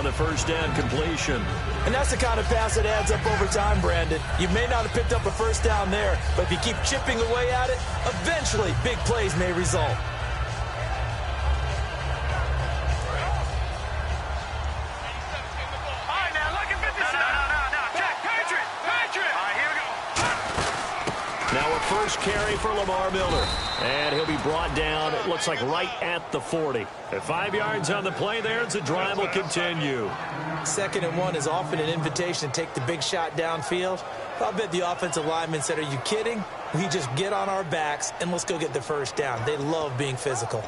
on the first down completion. And that's the kind of pass that adds up over time, Brandon. You may not have picked up a first down there, but if you keep chipping away at it, eventually big plays may result. First carry for Lamar Miller. And he'll be brought down, it looks like right at the 40. At 5 yards on the play there, the drive will continue. 2nd and 1 is often an invitation to take the big shot downfield. I'll bet the offensive lineman said, are you kidding? We just get on our backs and let's go get the first down. They love being physical.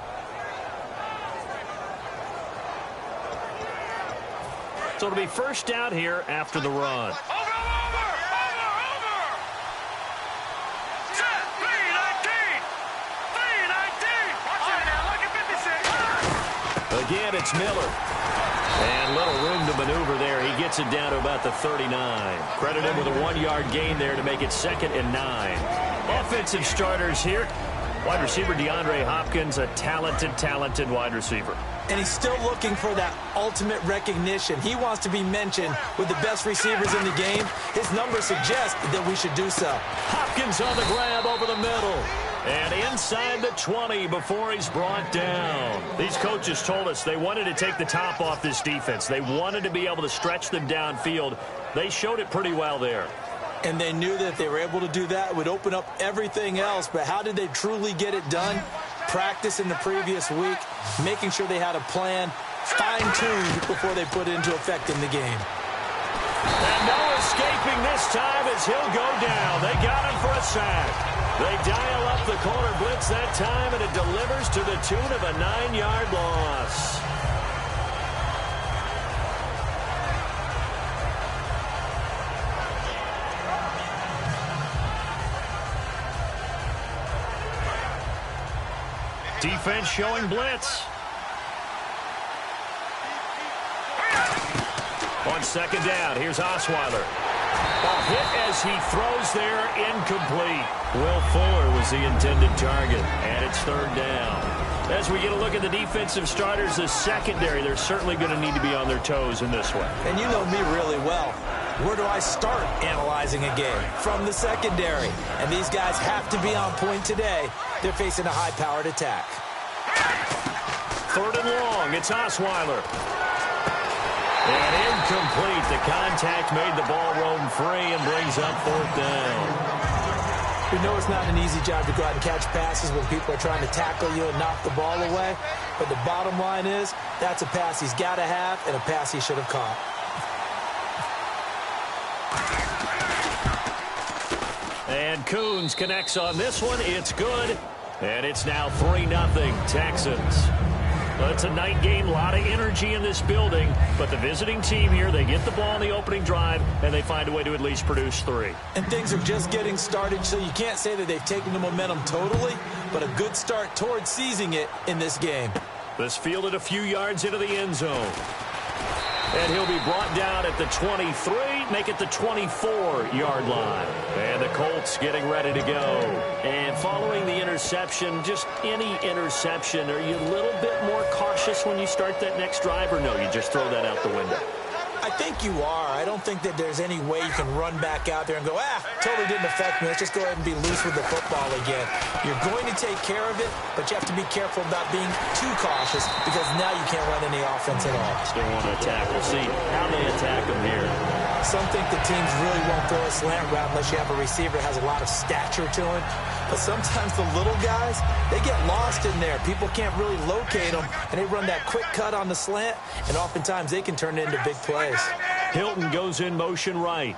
So it'll be first down here after the run. Again, it's Miller. And little room to maneuver there. He gets it down to about the 39. Credit him with a 1-yard gain there to make it 2nd and 9. Offensive starters here. Wide receiver DeAndre Hopkins, a talented wide receiver. And he's still looking for that ultimate recognition. He wants to be mentioned with the best receivers in the game. His numbers suggest that we should do so. Hopkins on the grab over the middle. And inside the 20 before he's brought down. These coaches told us they wanted to take the top off this defense. They wanted to be able to stretch them downfield. They showed it pretty well there. And they knew that if they were able to do that, it would open up everything else. But how did they truly get it done? Practice in the previous week, making sure they had a plan, fine-tuned before they put it into effect in the game. And no escaping this time as he'll go down. They got him for a sack. They dial up the corner blitz that time, and it delivers to the tune of a 9-yard loss. Defense showing blitz. On 2nd down, here's Osweiler. Ball hit as he throws there, incomplete. Will Fuller was the intended target, and it's 3rd down. As we get a look at the defensive starters, the secondary, they're certainly going to need to be on their toes in this one. And you know me really well. Where do I start analyzing a game? From the secondary. And these guys have to be on point today. They're facing a high-powered attack. 3rd and long, it's Osweiler. And incomplete. The contact made the ball roam free and brings up 4th down. We know it's not an easy job to go out and catch passes when people are trying to tackle you and knock the ball away. But the bottom line is, that's a pass he's got to have and a pass he should have caught. And Coons connects on this one. It's good. And it's now 3-0 Texans. Well, it's a night game, a lot of energy in this building, but the visiting team here, they get the ball in the opening drive, and they find a way to at least produce 3. And things are just getting started, so you can't say that they've taken the momentum totally, but a good start towards seizing it in this game. This fielded a few yards into the end zone. And he'll be brought down at the 23, make it the 24-yard line. And the Colts getting ready to go. And following the interception, just any interception, are you a little bit more cautious when you start that next drive, or no, you just throw that out the window? I think you are. I don't think that there's any way you can run back out there and go, totally didn't affect me. Let's just go ahead and be loose with the football again. You're going to take care of it, but you have to be careful about being too cautious because now you can't run any offense at all. Still want to attack. We'll see how they attack them here. Some think the teams really won't throw a slant route unless you have a receiver that has a lot of stature to him. But sometimes the little guys, they get lost in there. People can't really locate them, and they run that quick cut on the slant, and oftentimes they can turn it into big plays. Hilton goes in motion right.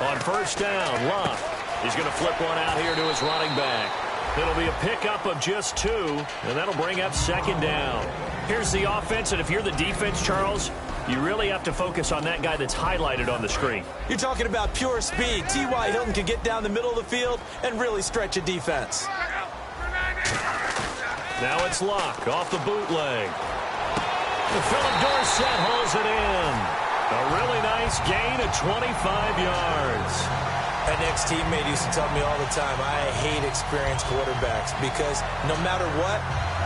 On 1st down, Luck. He's going to flip one out here to his running back. It'll be a pickup of just 2, and that'll bring up 2nd down. Here's the offense, and if you're the defense, Charles, you really have to focus on that guy that's highlighted on the screen. You're talking about pure speed. T.Y. Hilton can get down the middle of the field and really stretch a defense. Now it's Luck off the bootleg. And Philip Dorsett hauls it in. A really nice gain of 25 yards. An ex-teammate used to tell me all the time, I hate experienced quarterbacks because no matter what,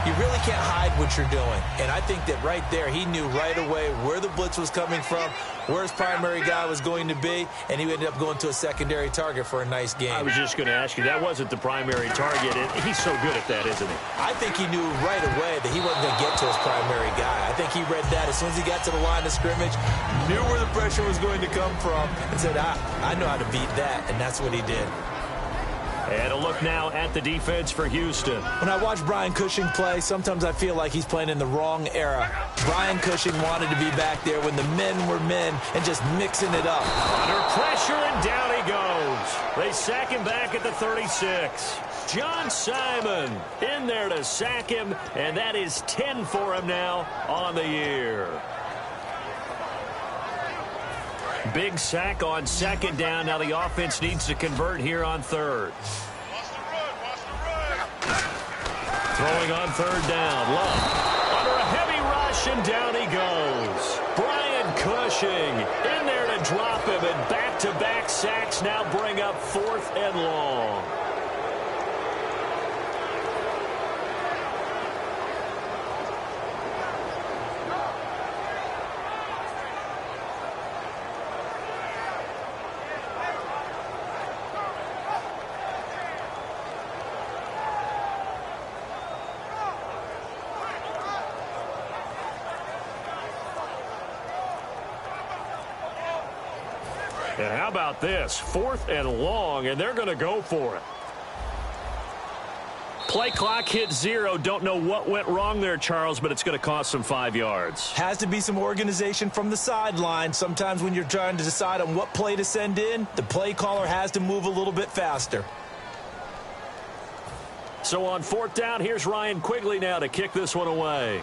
you really can't hide what you're doing. And I think that right there, he knew right away where the blitz was coming from, where his primary guy was going to be, and he ended up going to a secondary target for a nice game. I was just going to ask you, that wasn't the primary target, and he's so good at that, isn't he? I think he knew right away that he wasn't going to get to his primary guy. I think he read that as soon as he got to the line of scrimmage, knew where the pressure was going to come from, and said, I know how to beat that, and that's what he did. And a look now at the defense for Houston. When I watch Brian Cushing play, sometimes I feel like he's playing in the wrong era. Brian Cushing wanted to be back there when the men were men and just mixing it up. Under pressure, and down he goes. They sack him back at the 36. John Simon in there to sack him, and that is 10 for him now on the year. Big sack on second down. Now the offense needs to convert here on third. Throwing on third down. Love under a heavy rush, and down he goes. Brian Cushing in there to drop him, and back-to-back sacks now bring up 4th and long. And how about this? 4th and long, and they're going to go for it. Play clock hit 0. Don't know what went wrong there, Charles, but it's going to cost them 5 yards. Has to be some organization from the sideline. Sometimes when you're trying to decide on what play to send in, the play caller has to move a little bit faster. So on 4th down, here's Ryan Quigley now to kick this one away.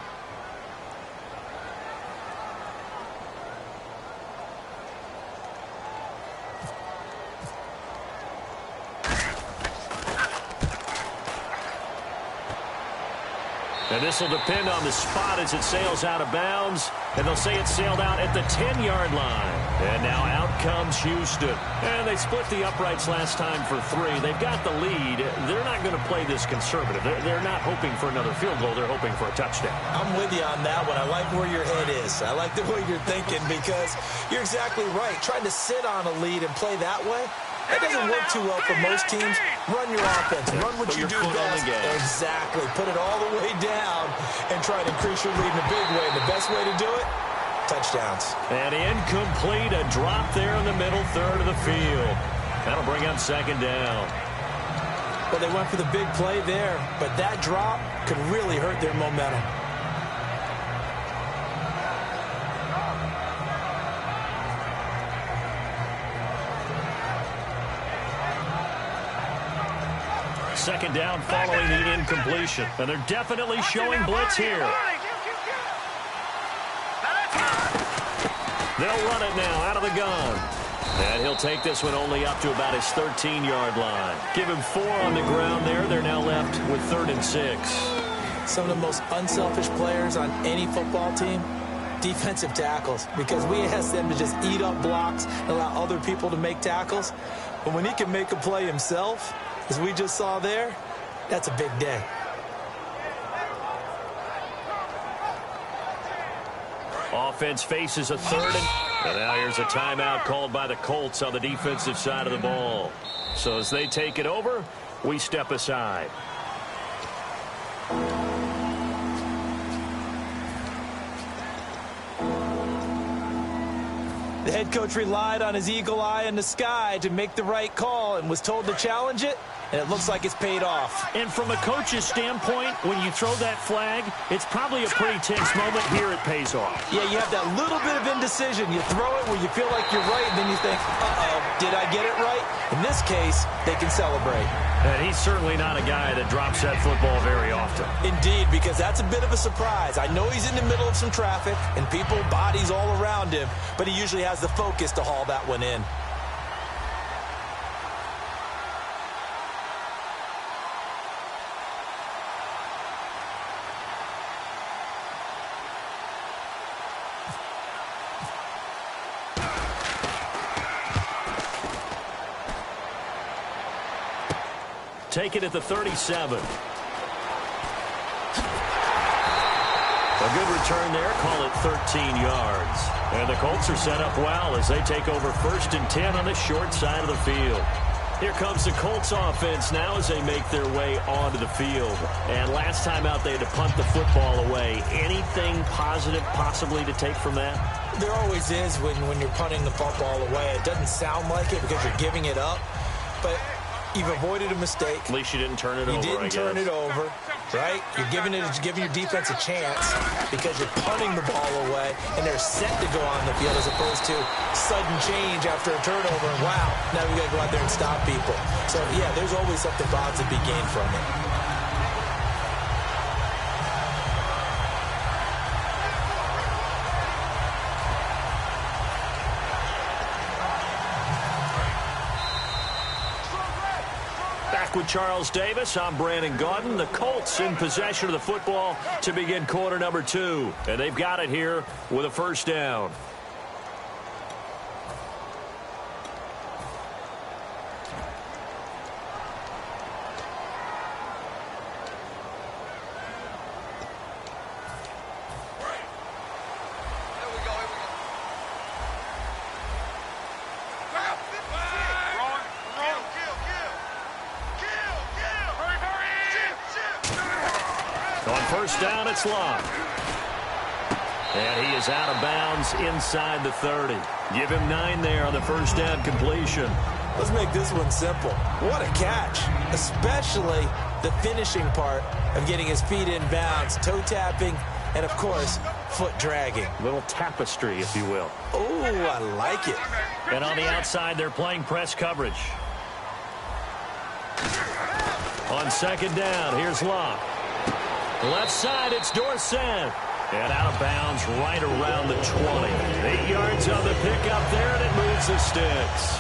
And this will depend on the spot as it sails out of bounds. And they'll say it sailed out at the 10-yard line. And now out comes Houston. And they split the uprights last time for 3. They've got the lead. They're not going to play this conservative. They're not hoping for another field goal. They're hoping for a touchdown. I'm with you on that one. I like where your head is. I like the way you're thinking because you're exactly right. Trying to sit on a lead and play that way, that doesn't work too well for most teams. Run your offense. Run what you do best. Exactly. Put it all the way down and try to increase your lead in a big way. And the best way to do it, touchdowns. And incomplete. A drop there in the middle third of the field. That'll bring up 2nd down. Well, they went for the big play there, but that drop could really hurt their momentum. Second down following the incompletion. And they're definitely showing blitz here. They'll run it now out of the gun. And he'll take this one only up to about his 13-yard line. Give him 4 on the ground there. They're now left with 3rd and 6. Some of the most unselfish players on any football team, defensive tackles, because we ask them to just eat up blocks and allow other people to make tackles. But when he can make a play himself, as we just saw there, that's a big day. Offense faces a 3rd and now here's a timeout called by the Colts on the defensive side of the ball. So as they take it over, we step aside. The head coach relied on his eagle eye in the sky to make the right call and was told to challenge it, and it looks like it's paid off. And from a coach's standpoint, when you throw that flag, it's probably a pretty tense moment. Here it pays off. Yeah, you have that little bit of indecision. You throw it where you feel like you're right, and then you think, uh-oh, did I get it right? In this case, they can celebrate. And he's certainly not a guy that drops that football very often. Indeed, because that's a bit of a surprise. I know he's in the middle of some traffic and people, bodies all around him, but he usually has the focus to haul that one in. take it at the 37. A good return there, call it 13 yards. And the Colts are set up well as they take over 1st and 10 on the short side of the field. Here comes the Colts offense now as they make their way onto the field. And last time out, they had to punt the football away. Anything positive possibly to take from that? There always is when you're punting the football away. It doesn't sound like it because you're giving it up, but you've avoided a mistake. At least you didn't turn it over, You didn't turn it over, right? You're giving your defense a chance because you're punting the ball away, and they're set to go on the field as opposed to sudden change after a turnover. And wow, now we got to go out there and stop people. So, yeah, there's always something positive to be gained from it. With Charles Davis, I'm Brandon Gaudin. The Colts in possession of the football to begin quarter number 2. And they've got it here with a first down. First down, it's Locke. And he is out of bounds inside the 30. Give him 9 there on the first down completion. Let's make this one simple. What a catch, especially the finishing part of getting his feet in bounds, toe tapping, and, of course, foot dragging. Little tapestry, if you will. Oh, I like it. And on the outside, they're playing press coverage. On second down, here's Locke. Left side, it's Dorsett. And out of bounds right around the 20. 8 yards on the pickup there, and it moves the sticks.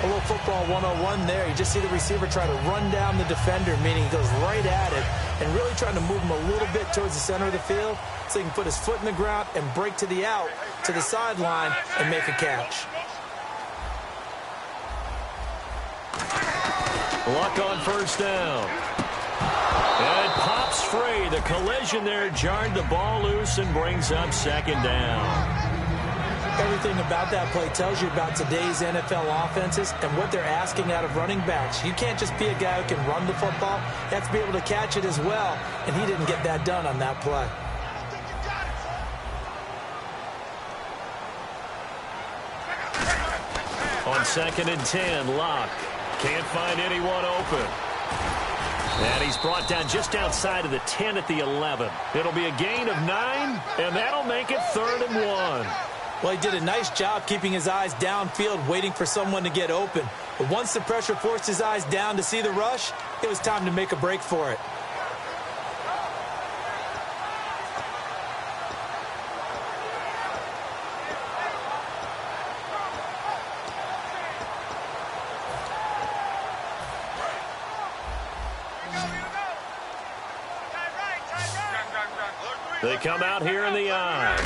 A little football 101 there. You just see the receiver try to run down the defender, meaning he goes right at it, and really trying to move him a little bit towards the center of the field so he can put his foot in the ground and break to the out, to the sideline, and make a catch. Luck on first down. And it pops free. The collision there jarred the ball loose and brings up second down. Everything about that play tells you about today's NFL offenses and what they're asking out of running backs. You can't just be a guy who can run the football. You have to be able to catch it as well, and he didn't get that done on that play. On second and 10, Locke can't find anyone open. And he's brought down just outside of the 10 at the 11. It'll be a gain of 9, and that'll make it 3rd and 1. Well, he did a nice job keeping his eyes downfield, waiting for someone to get open. But once the pressure forced his eyes down to see the rush, it was time to make a break for it. They come out here in the eye.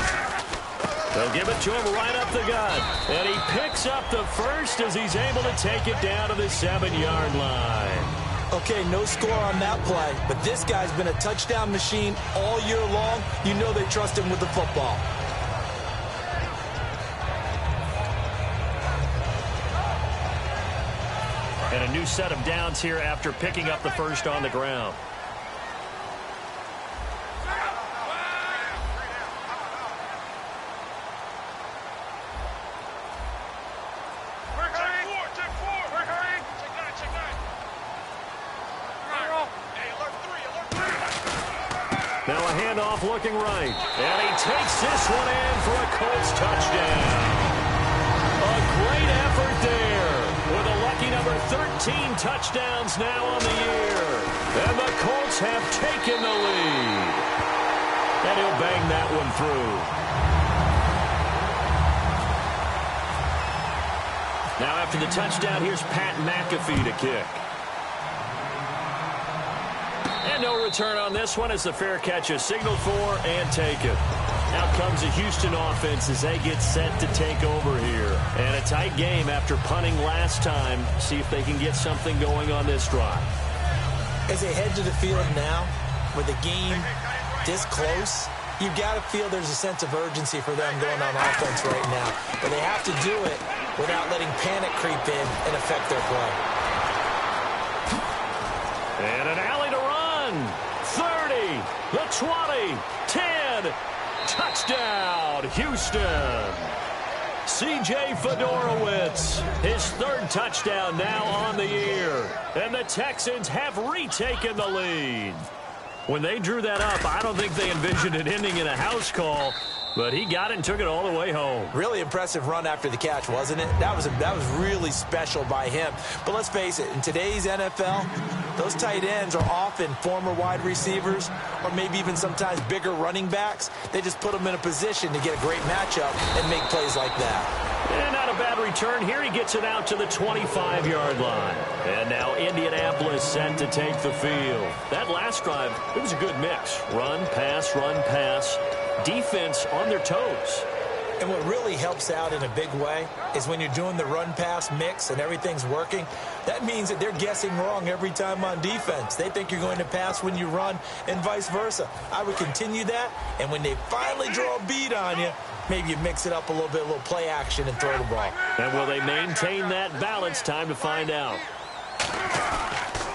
They'll give it to him right up the gut. And he picks up the first as he's able to take it down to the 7-yard line. Okay, no score on that play, but this guy's been a touchdown machine all year long. You know they trust him with the football. And a new set of downs here after picking up the first on the ground. Now a handoff looking right. And he takes this one in for a Colts touchdown. A great effort there with a lucky number 13 touchdowns now on the year. And the Colts have taken the lead. And he'll bang that one through. Now after the touchdown, here's Pat McAfee to kick. And no return on this one as the fair catch is signaled for and taken. Out comes the Houston offense as they get set to take over here. And a tight game after punting last time. See if they can get something going on this drive. As they head to the field now, with the game this close, you've got to feel there's a sense of urgency for them going on offense right now. But they have to do it without letting panic creep in and affect their play. And an alley to run. 30, the 20, 10. Touchdown, Houston. C.J. Fedorowicz, his third touchdown now on the year. And the Texans have retaken the lead. When they drew that up, I don't think they envisioned it ending in a house call, but he got it and took it all the way home. Really impressive run after the catch, wasn't it? That was really special by him. But let's face it, in today's NFL, those tight ends are often former wide receivers or maybe even sometimes bigger running backs. They just put them in a position to get a great matchup and make plays like that. And not a bad return here. He gets it out to the 25-yard line. And now Indianapolis set to take the field. That last drive, it was a good mix. Run, pass, defense on their toes. And what really helps out in a big way is when you're doing the run-pass mix and everything's working, that means that they're guessing wrong every time on defense. They think you're going to pass when you run and vice versa. I would continue that, and when they finally draw a beat on you, maybe you mix it up a little bit, a little play action and throw the ball. And will they maintain that balance? Time to find out.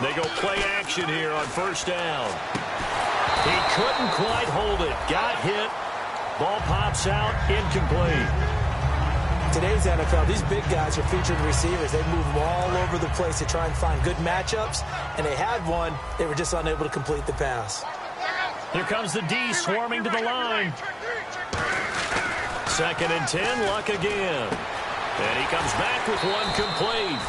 They go play action here on first down. He couldn't quite hold it. Got hit. Ball pops out, incomplete. Today's NFL, these big guys are featured receivers. They move them all over the place to try and find good matchups, and they had one. They were just unable to complete the pass. Here comes the D swarming to the line. 2nd and 10, Luck again. And he comes back with one complete.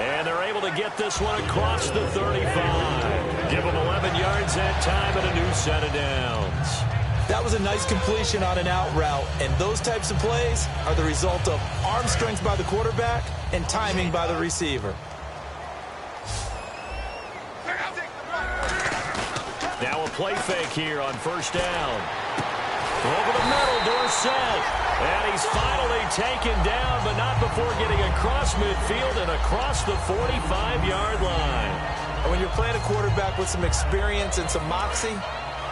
And they're able to get this one across the 35. Give them 11 yards that time and a new set of downs. That was a nice completion on an out route, and those types of plays are the result of arm strength by the quarterback and timing by the receiver. Now a play fake here on first down. Over the middle, Dorsett. And he's finally taken down, but not before getting across midfield and across the 45-yard line. And when you're playing a quarterback with some experience and some moxie,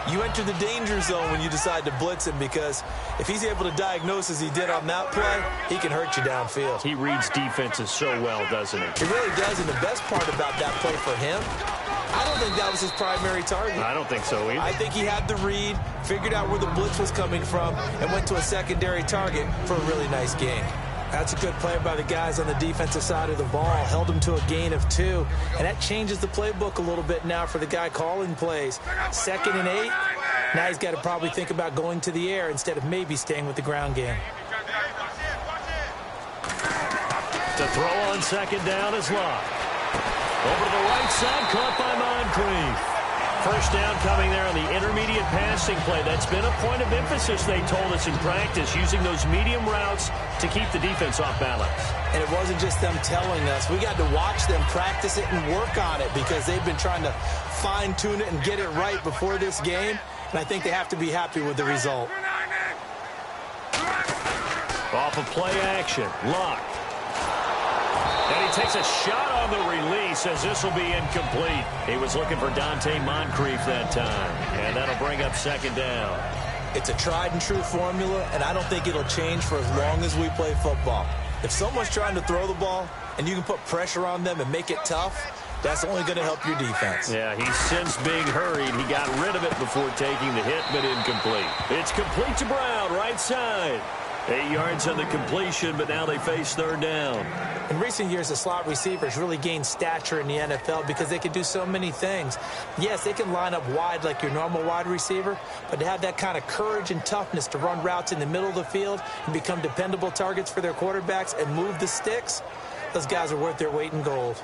you enter the danger zone when you decide to blitz him, because if he's able to diagnose as he did on that play, he can hurt you downfield. He reads defenses so well, doesn't he? He really does, and the best part about that play for him, I don't think that was his primary target. I don't think so either. I think he had the read, figured out where the blitz was coming from, and went to a secondary target for a really nice gain. That's a good play by the guys on the defensive side of the ball. Held him to a gain of 2. And that changes the playbook a little bit now for the guy calling plays. 2nd and 8. Now he's got to probably think about going to the air instead of maybe staying with the ground game. To throw on 2nd down is Luck. Over to the right side, caught by Moncrief. First down coming there on the intermediate passing play. That's been a point of emphasis, they told us in practice, using those medium routes to keep the defense off balance. And it wasn't just them telling us. We got to watch them practice it and work on it, because they've been trying to fine-tune it and get it right before this game. And I think they have to be happy with the result. Off of play action, Luck. And he takes a shot on the release as this will be incomplete. He was looking for Dante Moncrief that time. And that'll bring up 2nd down. It's a tried-and-true formula, and I don't think it'll change for as long as we play football. If someone's trying to throw the ball and you can put pressure on them and make it tough, that's only going to help your defense. Yeah, he's since being hurried. He got rid of it before taking the hit, but incomplete. It's complete to Brown, right side. 8 yards on the completion, but now they face 3rd down. In recent years, the slot receivers really gained stature in the NFL because they can do so many things. Yes, they can line up wide like your normal wide receiver, but to have that kind of courage and toughness to run routes in the middle of the field and become dependable targets for their quarterbacks and move the sticks, those guys are worth their weight in gold.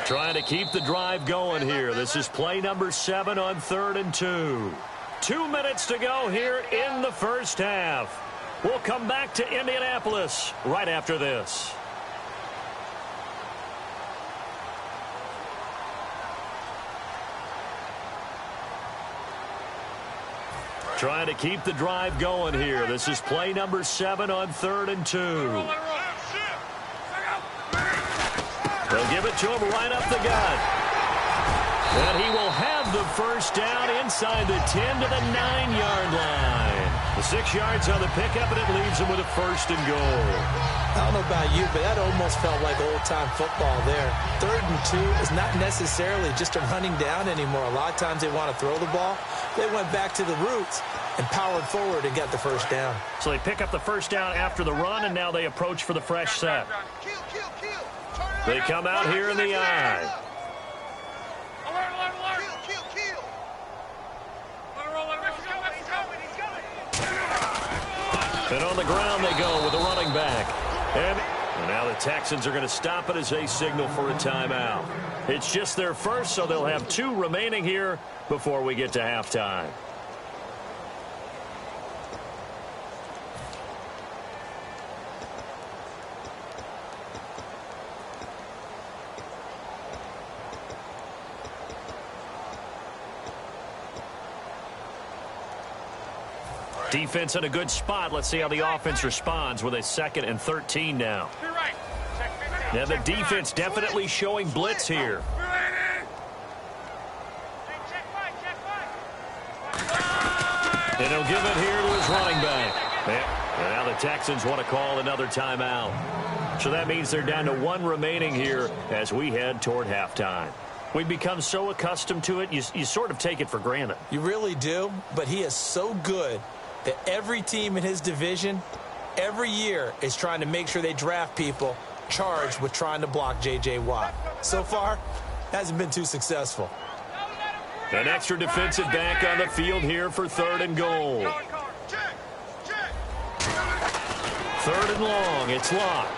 Trying to keep the drive going here. This is play number 7 on 3rd and 2. 2 minutes to go here in the first half. We'll come back to Indianapolis right after this. Trying to keep the drive going here. This is play number 7 on 3rd and 2. They'll give it to him right up the gut. And he will have the first down inside the 10 to the 9-yard line. The 6 yards on the pickup, and it leaves him with a first and goal. I don't know about you, but that almost felt like old-time football there. 3rd and 2 is not necessarily just a running down anymore. A lot of times they want to throw the ball. They went back to the roots and powered forward and got the first down. So they pick up the first down after the run, and now they approach for the fresh set. They come out here in the eye. And on the ground they go with a running back. And now the Texans are going to stop it as they signal for a timeout. It's just their first, so they'll have 2 remaining here before we get to halftime. Defense in a good spot. Let's see how the offense responds with a 2nd and 13 now. Now the defense definitely showing blitz here. And he'll give it here to his running back. And now the Texans want to call another timeout. So that means they're down to 1 remaining here as we head toward halftime. We've become so accustomed to it, you sort of take it for granted. You really do, but he is so good that every team in his division, every year, is trying to make sure they draft people charged with trying to block J.J. Watt. So far, hasn't been too successful. An extra defensive back on the field here for 3rd and goal. 3rd and long. It's locked.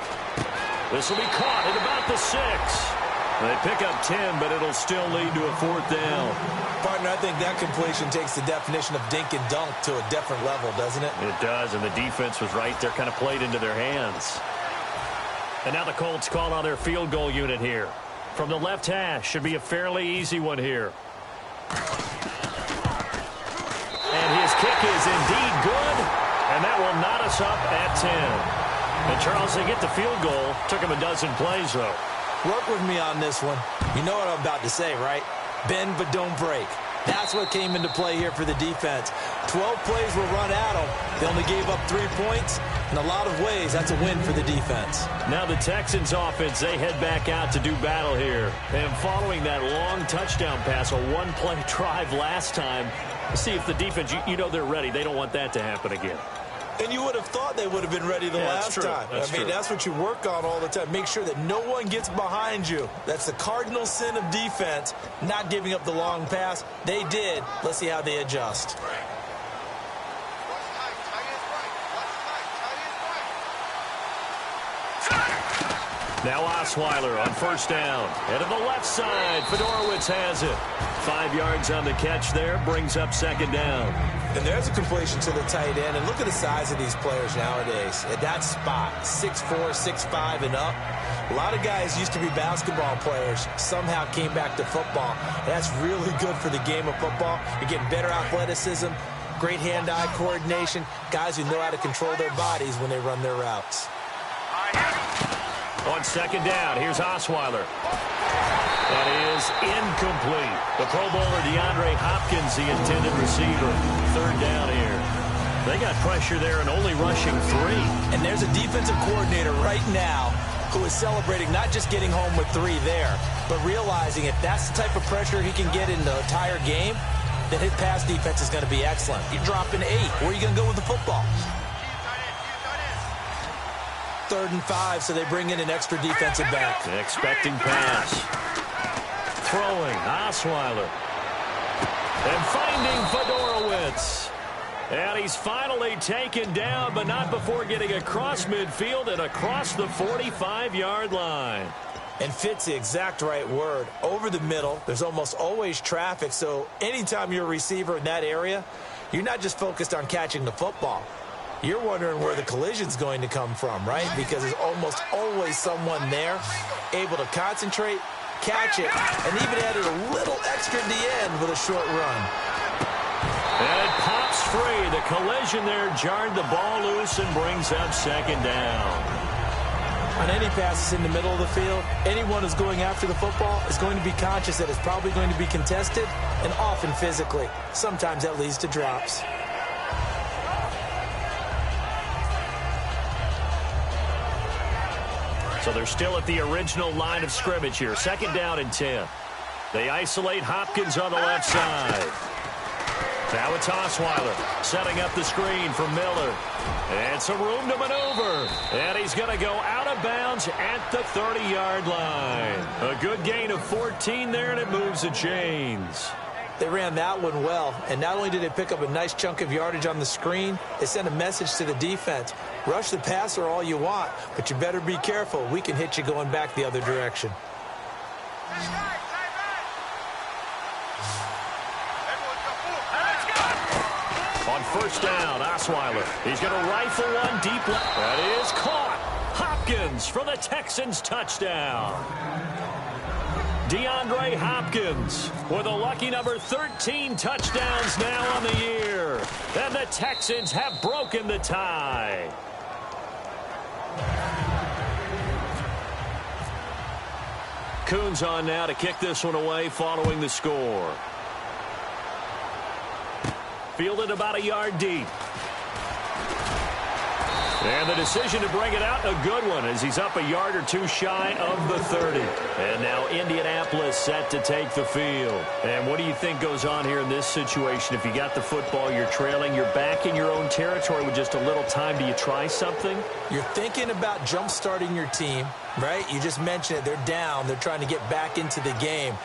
This will be caught at about the 6. They pick up 10, but it'll still lead to a 4th down. Partner, I think that completion takes the definition of dink and dunk to a different level, doesn't it? It does, and the defense was right there, kind of played into their hands. And now the Colts call on their field goal unit here. From the left hash, should be a fairly easy one here. And his kick is indeed good, and that will knot us up at 10. And Charles, they get the field goal. Took him a dozen plays, though. Work with me on this one. You know what I'm about to say, right? Bend but don't break. That's what came into play here for the defense. 12 plays were run at them. They only gave up 3 points. In a lot of ways, that's a win for the defense. Now the Texans offense, they head back out to do battle here. And following that long touchdown pass, a 1-play drive last time, see if the defense, you know they're ready. They don't want that to happen again. And you would have thought they would have been ready the last time. That's what you work on all the time. Make sure that no one gets behind you. That's the cardinal sin of defense, not giving up the long pass. They did. Let's see how they adjust. Now Osweiler on 1st down. And to the left side, Fedorowicz has it. 5 yards on the catch there, brings up 2nd down. And there's a completion to the tight end. And look at the size of these players nowadays. At that spot, 6'4", 6'5", and up. A lot of guys used to be basketball players, somehow came back to football. And that's really good for the game of football. You're getting better athleticism, great hand-eye coordination, guys who know how to control their bodies when they run their routes. On 2nd down, here's Osweiler. That is incomplete. The Pro Bowler DeAndre Hopkins, the intended receiver. 3rd down here. They got pressure there and only rushing 3. And there's a defensive coordinator right now who is celebrating not just getting home with 3 there, but realizing if that's the type of pressure he can get in the entire game, then his pass defense is going to be excellent. You're dropping 8. Where are you going to go with the football? 3rd and 5, so they bring in an extra defensive back. Expecting pass. Throwing, Osweiler. And finding Fedorowicz. And he's finally taken down, but not before getting across midfield and across the 45-yard line. And fit's the exact right word. Over the middle, there's almost always traffic, so anytime you're a receiver in that area, you're not just focused on catching the football. You're wondering where the collision's going to come from, right? Because there's almost always someone there able to concentrate, catch it, and even added a little extra at the end with a short run. And it pops free. The collision there jarred the ball loose and brings up 2nd down. On any passes in the middle of the field, anyone who's going after the football is going to be conscious that it's probably going to be contested, and often physically. Sometimes that leads to drops. So they're still at the original line of scrimmage here. 2nd down and 10. They isolate Hopkins on the left side. Now it's Osweiler setting up the screen for Miller. And some room to maneuver. And he's going to go out of bounds at the 30-yard line. A good gain of 14 there, and it moves the chains. They ran that one well, and not only did they pick up a nice chunk of yardage on the screen, they sent a message to the defense. Rush the passer all you want, but you better be careful. We can hit you going back the other direction. On 1st down, Osweiler. He's going to rifle one deep left. That is caught. Hopkins for the Texans touchdown. DeAndre Hopkins with a lucky number 13 touchdowns now on the year. And the Texans have broken the tie. Coons on now to kick this one away following the score. Fielded about a yard deep. And the decision to bring it out, a good one, as he's up a yard or two shy of the 30. And now Indianapolis set to take the field. And what do you think goes on here in this situation? If you got the football, you're trailing, you're back in your own territory with just a little time. Do you try something? You're thinking about jump-starting your team, right? You just mentioned it. They're down. They're trying to get back into the game.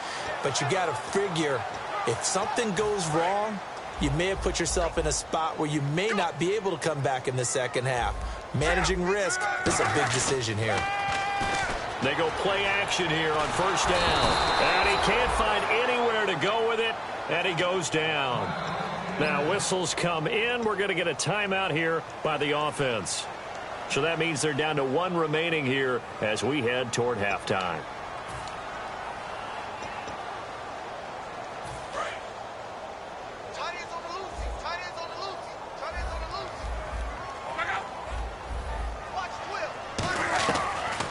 But you got to figure, if something goes wrong, you may have put yourself in a spot where you may not be able to come back in the second half. Managing risk, this is a big decision here. They go play action here on 1st down. And he can't find anywhere to go with it, and he goes down. Now whistles come in. We're going to get a timeout here by the offense. So that means they're down to 1 remaining here as we head toward halftime.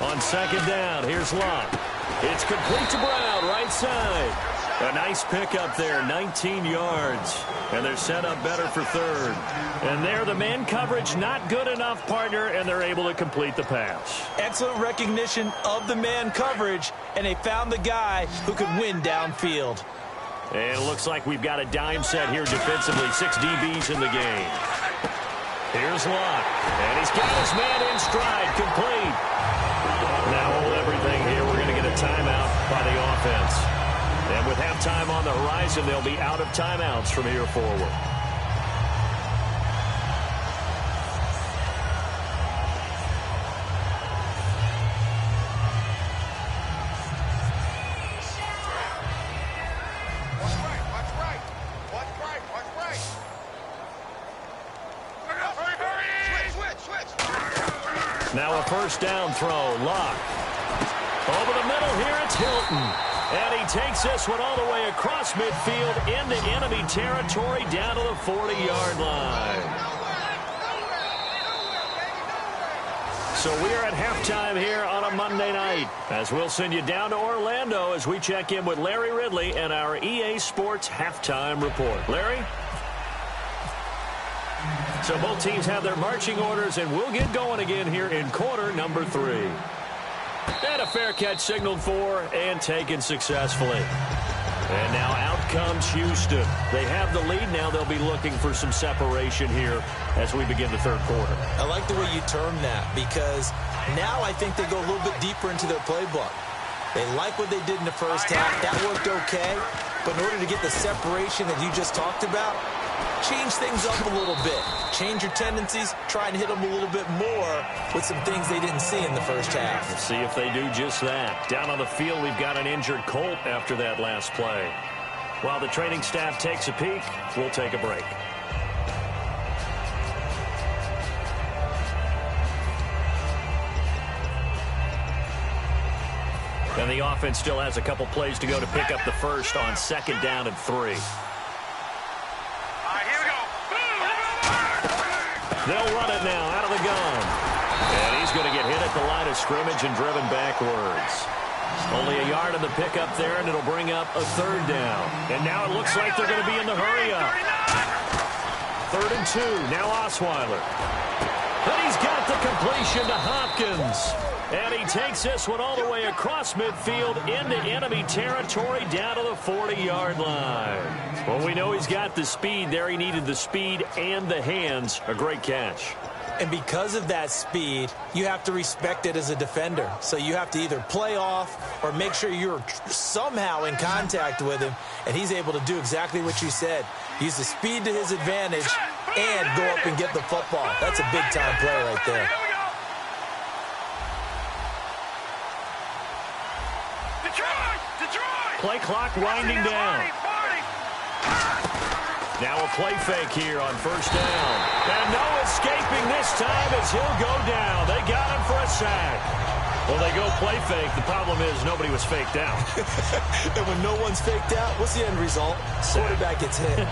On 2nd down, here's Locke. It's complete to Brown, right side. A nice pickup there, 19 yards. And they're set up better for 3rd. And there, the man coverage not good enough, partner, and they're able to complete the pass. Excellent recognition of the man coverage, and they found the guy who could win downfield. And it looks like we've got a dime set here defensively. 6 DBs in the game. Here's Locke. And he's got his man in stride, complete. Now hold everything here. We're going to get a timeout by the offense. And with halftime on the horizon, they'll be out of timeouts from here forward. Now a 1st down throw. Locke. Over the middle here, it's Hilton. And he takes this one all the way across midfield into enemy territory down to the 40-yard line. So we are at halftime here on a Monday night, as we'll send you down to Orlando as we check in with Larry Ridley and our EA Sports halftime report. Larry? So both teams have their marching orders, and we'll get going again here in quarter number 3. And a fair catch signaled for and taken successfully. And now out comes Houston. They have the lead. Now they'll be looking for some separation here as we begin the 3rd quarter. I like the way you term that, because now I think they go a little bit deeper into their playbook. They like what they did in the first half. That worked okay. But in order to get the separation that you just talked about, change things up a little bit. Change your tendencies. Try and hit them a little bit more with some things they didn't see in the first half. Let's see if they do just that. Down on the field, we've got an injured Colt after that last play. While the training staff takes a peek, we'll take a break. And the offense still has a couple plays to go to pick up the first on 2nd down and 3. They'll run it now out of the gun. And he's going to get hit at the line of scrimmage and driven backwards. Only a yard on the pickup there, and it'll bring up a third down. And now it looks like they're going to be in the hurry-up. 3rd and 2. Now Osweiler. And he's got the completion to Hopkins. And he takes this one all the way across midfield into enemy territory down to the 40-yard line. Well, we know he's got the speed there. He needed the speed and the hands. A great catch. And because of that speed, you have to respect it as a defender. So you have to either play off or make sure you're somehow in contact with him. And he's able to do exactly what you said. Use the speed to his advantage and go up and get the football. That's a big-time play right there. Play clock winding down. Now a play fake here on 1st down. And no escaping this time as he'll go down. They got him for a sack. Well, they go play fake. The problem is nobody was faked out. And when no one's faked out, what's the end result? Quarterback gets hit.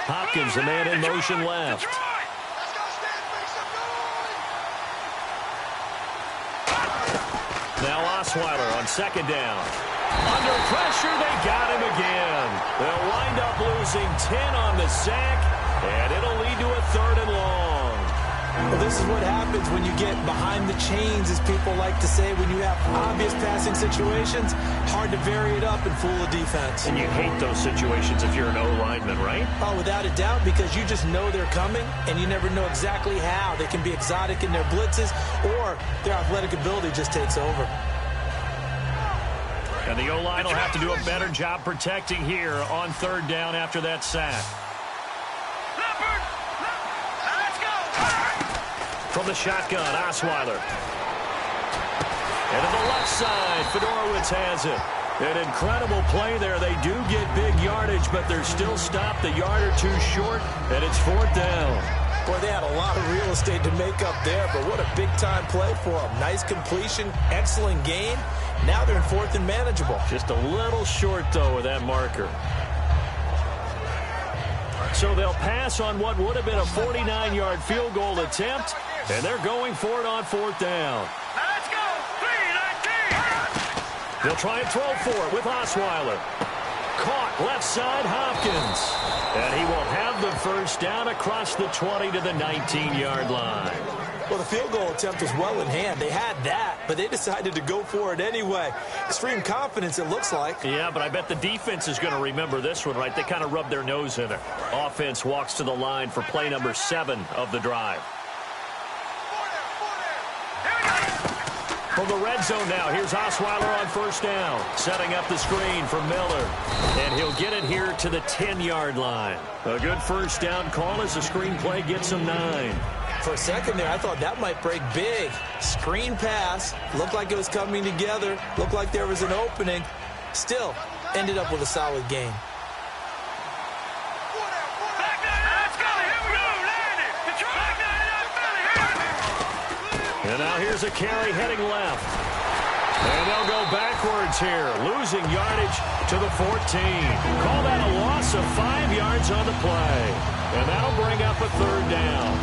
Hopkins, the man in motion left. Now Osweiler on 2nd down. Under pressure, they got him again. They'll wind up losing 10 on the sack, and it'll lead to a 3rd and long. Well, this is what happens when you get behind the chains, as people like to say. When you have obvious passing situations, hard to vary it up and fool a defense. And you hate those situations if you're an O-lineman, right? Oh, without a doubt, because you just know they're coming, and you never know exactly how. They can be exotic in their blitzes, or their athletic ability just takes over. And the O-line will have to do a better job protecting here on 3rd down after that sack. From the shotgun, Osweiler. And to the left side, Fedorowicz has it. An incredible play there. They do get big yardage, but they're still stopped a yard or two short, and it's 4th down. Boy, they had a lot of real estate to make up there, but what a big-time play for them. Nice completion, excellent gain. Now they're in 4th and manageable. Just a little short, though, with that marker. So they'll pass on what would have been a 49-yard field goal attempt, and they're going for it on 4th down. Let's go! 3-19! They'll try and throw for it with Osweiler. Caught left side, Hopkins. And he will have the 1st down across the 20 to the 19-yard line. Well, the field goal attempt was well in hand. They had that, but they decided to go for it anyway. Extreme confidence, it looks like. Yeah, but I bet the defense is going to remember this one, right? They kind of rubbed their nose in it. Offense walks to the line for play number 7 of the drive. From the red zone now, here's Osweiler on 1st down. Setting up the screen for Miller. And he'll get it here to the 10-yard line. A good 1st down call as the screen play gets him 9. For a second there, I thought that might break big. Screen pass. Looked like it was coming together. Looked like there was an opening. Still, ended up with a solid game. And now here's a carry heading left. And they'll go backwards here, losing yardage to the 14. Call that a loss of 5 yards on the play. And that'll bring up a 3rd down.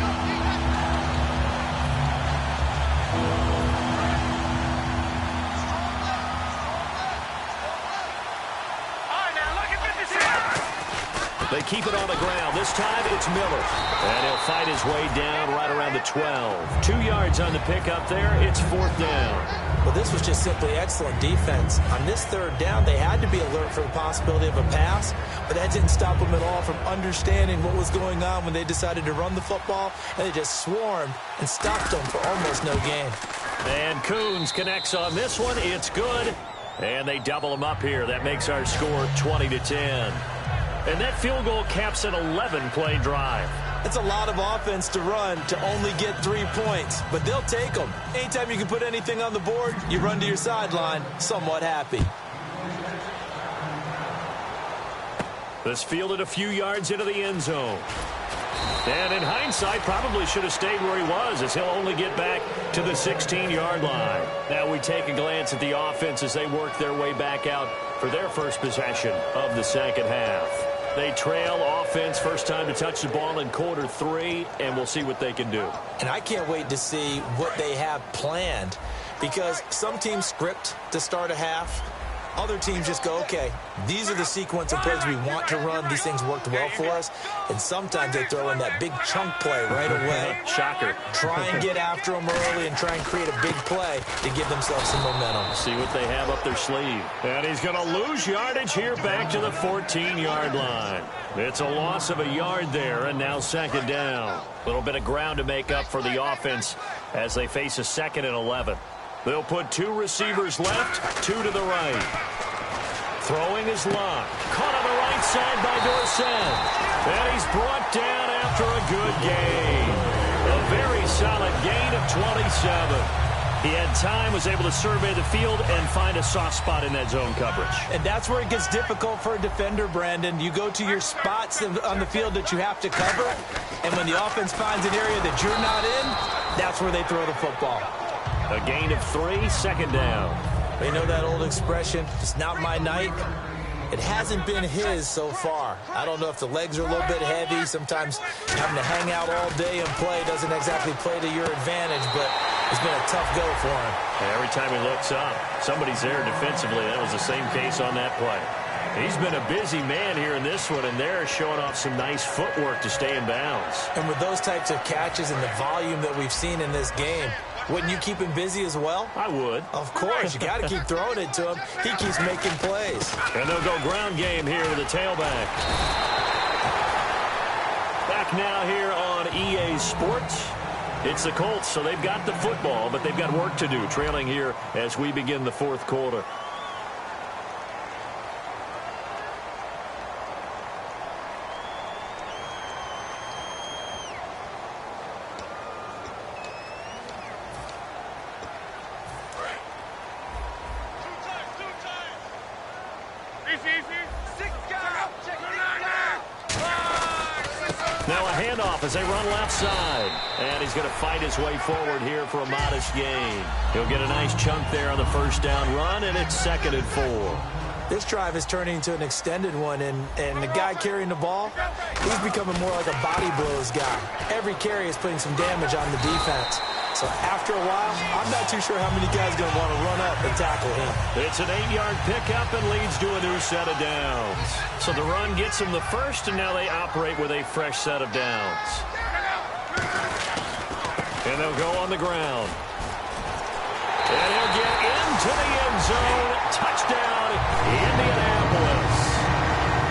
They keep it on the ground. This time it's Miller. And he'll fight his way down right around the 12. 2 yards on the pickup there. It's 4th down. Well, this was just simply excellent defense. On this 3rd down, they had to be alert for the possibility of a pass, but that didn't stop them at all from understanding what was going on when they decided to run the football, and they just swarmed and stopped them for almost no gain. And Coons connects on this one. It's good. And they double them up here. That makes our score 20-10. And that field goal caps an 11-play drive. It's a lot of offense to run to only get 3 points, but they'll take them. Anytime you can put anything on the board, you run to your sideline somewhat happy. This fielded a few yards into the end zone. And in hindsight, probably should have stayed where he was, as he'll only get back to the 16-yard line. Now we take a glance at the offense as they work their way back out for their first possession of the second half. They trail offense, first time to touch the ball in quarter 3, and we'll see what they can do. And I can't wait to see what they have planned, because some teams script to start a half. Other teams just go, okay, these are the sequence of plays we want to run. These things worked well for us. And sometimes they throw in that big chunk play right away. Shocker. Try and get after them early and try and create a big play to give themselves some momentum. See what they have up their sleeve. And he's going to lose yardage here back to the 14-yard line. It's a loss of a yard there, and now second down. A little bit of ground to make up for the offense as they face a 2nd and 11. They'll put 2 receivers left, 2 to the right. Throwing is Locke. Caught on the right side by Dorsett. And he's brought down after a good gain. A very solid gain of 27. He had time, was able to survey the field and find a soft spot in that zone coverage. And that's where it gets difficult for a defender, Brandon. You go to your spots on the field that you have to cover, and when the offense finds an area that you're not in, that's where they throw the football. A gain of 3, second down. You know that old expression, it's not my night? It hasn't been his so far. I don't know if the legs are a little bit heavy. Sometimes having to hang out all day and play doesn't exactly play to your advantage, but it's been a tough go for him. Every time he looks up, somebody's there defensively. That was the same case on that play. He's been a busy man here in this one, and they're showing off some nice footwork to stay in bounds. And with those types of catches and the volume that we've seen in this game, wouldn't you keep him busy as well? I would. Of course. You got to keep throwing it to him. He keeps making plays. And they'll go ground game here with a tailback. Back now here on EA Sports. It's the Colts, so they've got the football, but they've got work to do, trailing here as we begin the 4th quarter. Now a handoff as they run left side. And he's going to fight his way forward here for a modest gain. He'll get a nice chunk there on the first down run, and it's 2nd and 4. This drive is turning into an extended one, and the guy carrying the ball, he's becoming more like a body blows guy. Every carry is putting some damage on the defense. So after a while, I'm not too sure how many guys are going to want to run up and tackle him. It's an 8-yard pickup and leads to a new set of downs. So the run gets them the first, and now they operate with a fresh set of downs. And they'll go on the ground. And he'll get into the end zone. Touchdown, Indianapolis.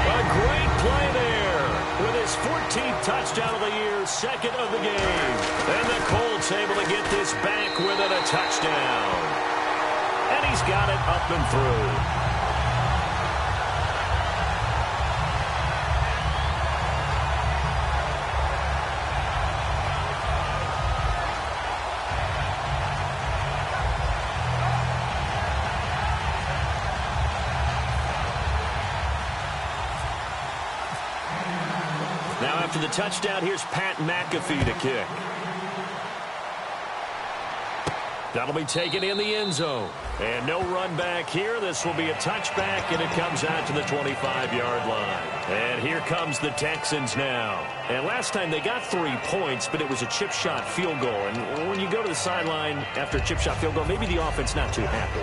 A great play there with his 14th touchdown of the year, 2nd of the game. And the Colts able to get this back with it, a touchdown. And he's got it up and through. Now after the touchdown, here's Pat McAfee to kick. That'll be taken in the end zone. And no run back here. This will be a touchback, and it comes out to the 25-yard line. And here comes the Texans now. And last time they got 3 points, but it was a chip shot field goal. And when you go to the sideline after a chip shot field goal, maybe the offense not too happy.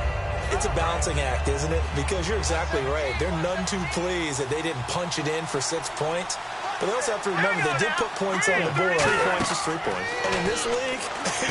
It's a balancing act, isn't it? Because you're exactly right. They're none too pleased that they didn't punch it in for 6 points. But they also have to remember they did put points on the board. 3 points is 3 points. And in this league,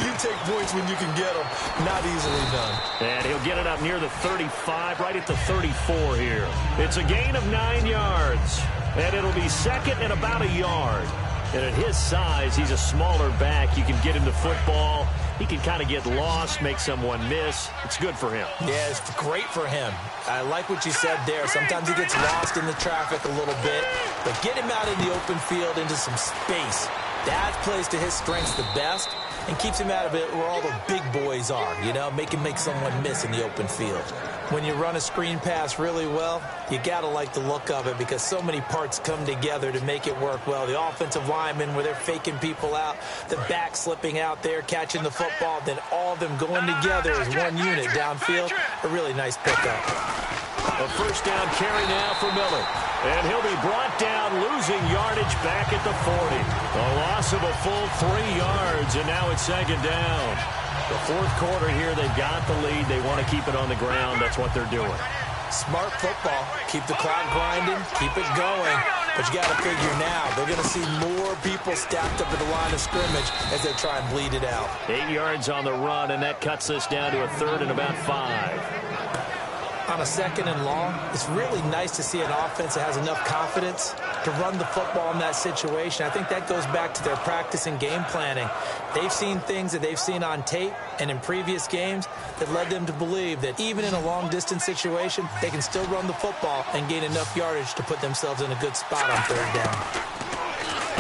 you take points when you can get them. Not easily done. And he'll get it up near the 35, right at the 34 here. It's a gain of 9 yards. And it'll be 2nd and about a yard. And at his size, he's a smaller back. You can get him the football he can kind of get lost, make someone miss. It's good for him. Yeah, it's great for him. I like what you said there. Sometimes he gets lost in the traffic a little bit, but get him out in the open field into some space. That plays to his strengths the best and keeps him out of it where all the big boys are, you know, make him make someone miss in the open field. When you run a screen pass really well, you got to like the look of it because so many parts come together to make it work well. The offensive linemen where they're faking people out, the back slipping out there, catching the football, then all of them going together as one unit downfield. A really nice pickup. A first down carry now for Miller. And he'll be brought down, losing yardage back at the 40. A loss of a full 3 yards, and now it's second down. The fourth quarter here, they've got the lead. They want to keep it on the ground. That's what they're doing. Smart football. Keep the clock grinding. Keep it going. But you got to figure now, they're going to see more people stacked up at the line of scrimmage as they try and bleed it out. 8 yards on the run, and that cuts us down to a third and about 5. On a second and long, it's really nice to see an offense that has enough confidence to run the football in that situation. I think that goes back to their practice and game planning. They've seen things that they've seen on tape and in previous games that led them to believe that even in a long-distance situation, they can still run the football and gain enough yardage to put themselves in a good spot on third down.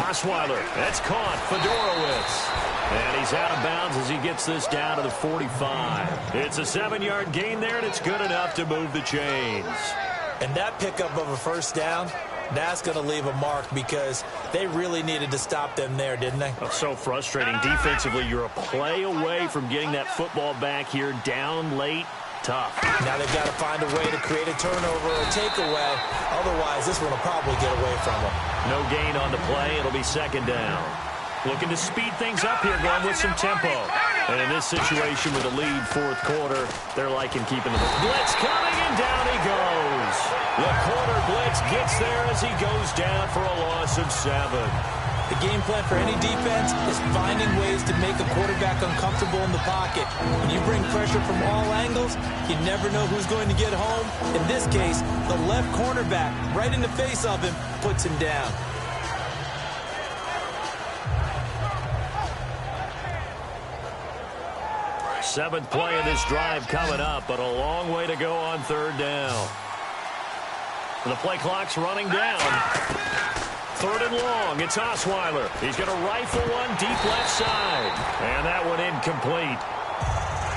Osweiler, that's caught. Fedorowicz. And he's out of bounds as he gets this down to the 45. It's a 7-yard gain there, and it's good enough to move the chains. And that pickup of a first down, that's going to leave a mark because they really needed to stop them there, didn't they? That's so frustrating. Defensively, you're a play away from getting that football back here down late. Tough. Now they've got to find a way to create a turnover or takeaway. Otherwise, this one will probably get away from them. No gain on the play. It'll be second down. Looking to speed things up here, going with some tempo. And in this situation with a lead fourth quarter, they're liking keeping the blitz coming, and down he goes. The corner blitz gets there as he goes down for a loss of 7. The game plan for any defense is finding ways to make a quarterback uncomfortable in the pocket. When you bring pressure from all angles, you never know who's going to get home. In this case, the left cornerback, right in the face of him, puts him down. Seventh play of this drive coming up, but a long way to go on third down. The play clock's running down. Third and long, it's Osweiler. He's going to rifle one deep left side. And that one incomplete.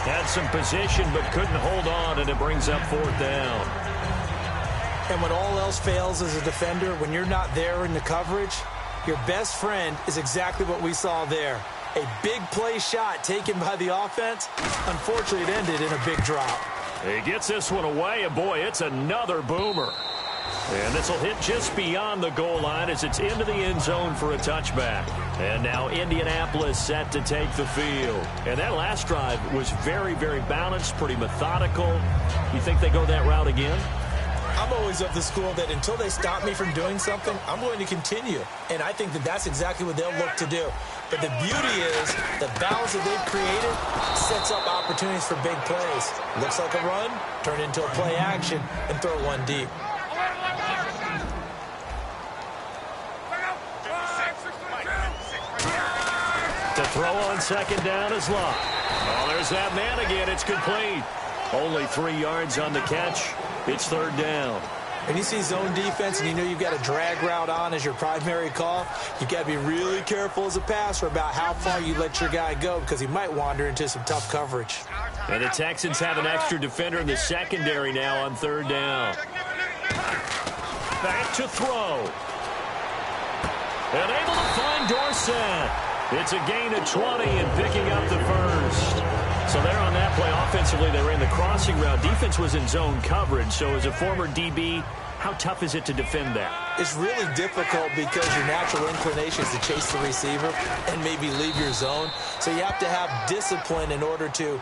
Had some position but couldn't hold on, and it brings up fourth down. And when all else fails as a defender, when you're not there in the coverage, your best friend is exactly what we saw there. A big play shot taken by the offense. Unfortunately, it ended in a big drop. He gets this one away, and boy, it's another boomer. And this will hit just beyond the goal line as it's into the end zone for a touchback. And now Indianapolis set to take the field. And that last drive was very, very balanced, pretty methodical. You think they go that route again? I'm always of the school that until they stop me from doing something, I'm going to continue. And I think that that's exactly what they'll look to do. But the beauty is the balance that they've created sets up opportunities for big plays. Looks like a run, turn into a play action, and throw one deep. To throw on second down is Locke. Oh, there's that man again. It's complete. Only 3 yards on the catch. It's third down. And you see zone defense and you know you've got a drag route on as your primary call, you've got to be really careful as a passer about how far you let your guy go because he might wander into some tough coverage. And the Texans have an extra defender in the secondary now on third down. Back to throw. And able to find Dorsett. It's a gain of 20 and picking up the first. So there on that play, offensively, they ran the crossing route. Defense was in zone coverage. So as a former DB, how tough is it to defend that? It's really difficult because your natural inclination is to chase the receiver and maybe leave your zone. So you have to have discipline in order to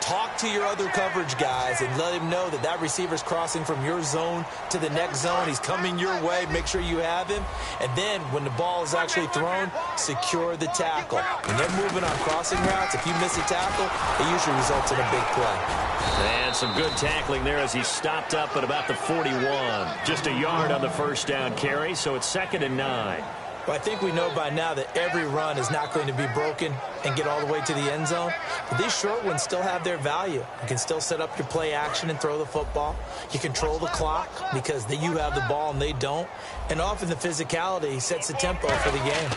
talk to your other coverage guys and let him know that that receiver's crossing from your zone to the next zone. He's coming your way. Make sure you have him. And then when the ball is actually thrown, secure the tackle. When they're moving on crossing routes, if you miss a tackle, it usually results in a big play. And some good tackling there as he stopped up at about the 41. Just a yard on the first down carry, so it's 2nd and 9. Well, I think we know by now that every run is not going to be broken and get all the way to the end zone. But these short ones still have their value. You can still set up your play action and throw the football. You control the clock because you have the ball and they don't. And often the physicality sets the tempo for the game.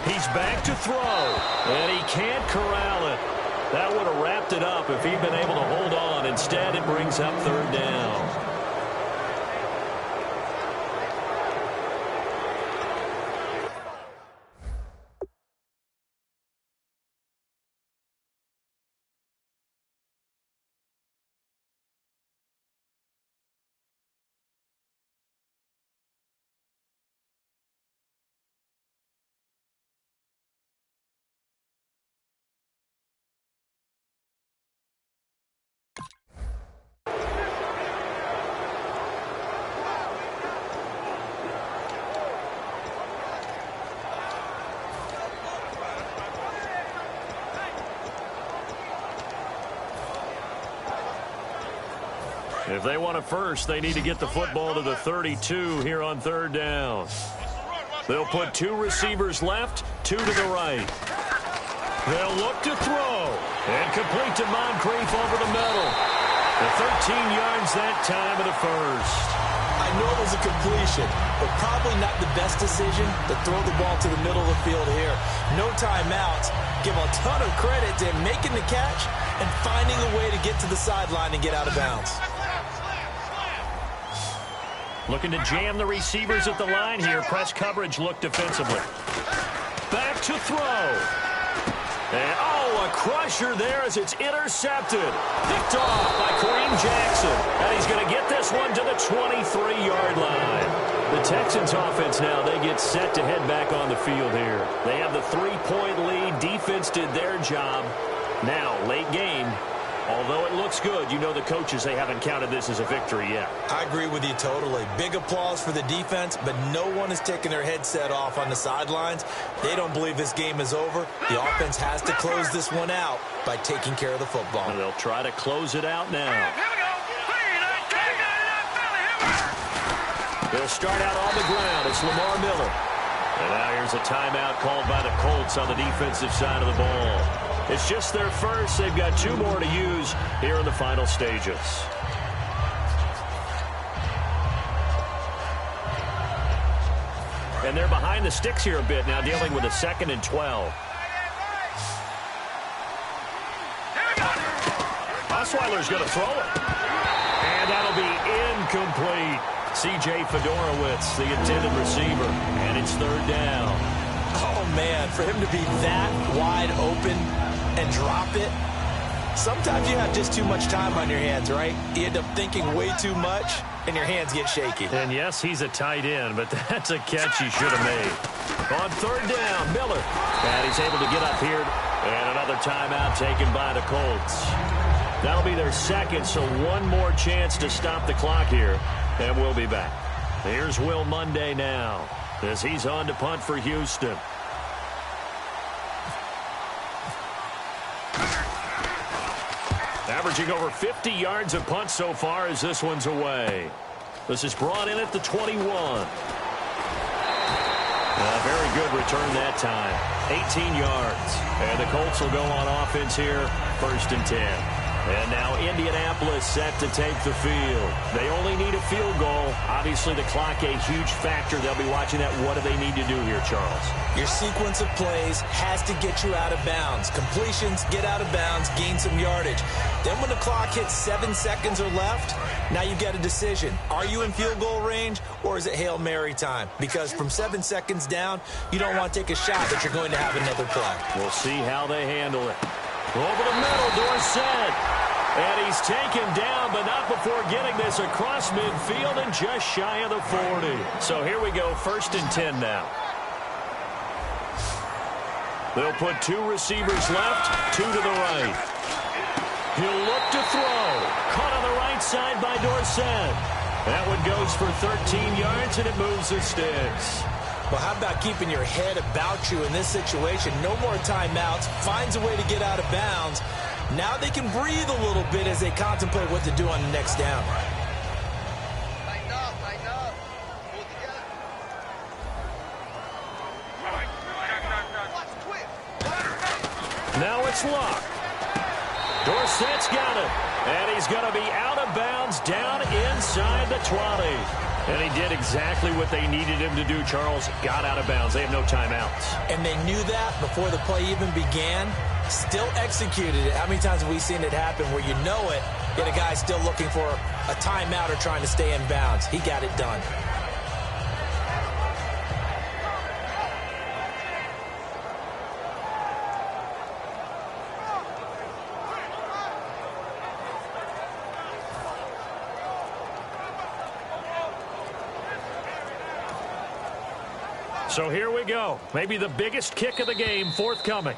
He's back to throw, and he can't corral it. That would have wrapped it up if he'd been able to hold on. Instead, it brings up third down. If they want it first, they need to get the football to the 32 here on third down. They'll put two receivers left, two to the right. They'll look to throw. And complete to Moncrief over the middle. The 13 yards that time of the first. I know it was a completion, but probably not the best decision to throw the ball to the middle of the field here. No timeouts. Give a ton of credit to him making the catch and finding a way to get to the sideline and get out of bounds. Looking to jam the receivers at the line here. Press coverage look defensively. Back to throw. And, a crusher there as it's intercepted. Picked off by Kareem Jackson. And he's going to get this one to the 23-yard line. The Texans offense now, they get set to head back on the field here. They have the 3-point lead. Defense did their job. Now, late game. Although it looks good, you know the coaches, they haven't counted this as a victory yet. I agree with you totally. Big applause for the defense, but no one is taking their headset off on the sidelines. They don't believe this game is over. The offense has to close this one out by taking care of the football. And they'll try to close it out now. They'll start out on the ground. It's Lamar Miller. And now here's a timeout called by the Colts on the defensive side of the ball. It's just their first. They've got two more to use here in the final stages. And they're behind the sticks here a bit now, dealing with a 2nd and 12. Osweiler's going to throw it. And that'll be incomplete. C.J. Fedorowicz, the intended receiver. And it's third down. Oh, man, for him to be that wide open and drop it. Sometimes you have just too much time on your hands, right? You end up thinking way too much, and your hands get shaky. And yes, he's a tight end, but that's a catch he should have made. On third down, Miller. And he's able to get up here. And another timeout taken by the Colts. That'll be their second, so one more chance to stop the clock here. And we'll be back. Here's Will Monday now, as he's on to punt for Houston. Averaging over 50 yards a punt so far as this one's away. This is brought in at the 21. A very good return that time. 18 yards. And the Colts will go on offense here, 1st and 10. And now Indianapolis set to take the field. They only need a field goal. Obviously, the clock a huge factor. They'll be watching that. What do they need to do here, Charles? Your sequence of plays has to get you out of bounds. Completions, get out of bounds, gain some yardage. Then when the clock hits 7 seconds or left, now you've got a decision. Are you in field goal range, or is it Hail Mary time? Because from 7 seconds down, you don't want to take a shot that you're going to have another play. We'll see how they handle it. Over the middle, Dorsett. And he's taken down, but not before getting this across midfield and just shy of the 40. So here we go, 1st and 10 now. They'll put two receivers left, two to the right. He'll look to throw. Caught on the right side by Dorsett. That one goes for 13 yards, and it moves the sticks. Well, how about keeping your head about you in this situation? No more timeouts. Finds a way to get out of bounds. Now they can breathe a little bit as they contemplate what to do on the next down. Now it's Luck. Dorsett's got it. And he's going to be out of bounds down inside the 20. And he did exactly what they needed him to do, Charles. Got out of bounds. They have no timeouts. And they knew that before the play even began. Still executed it. How many times have we seen it happen where you know it, yet a guy still looking for a timeout or trying to stay in bounds? He got it done. So here we go. Maybe the biggest kick of the game forthcoming.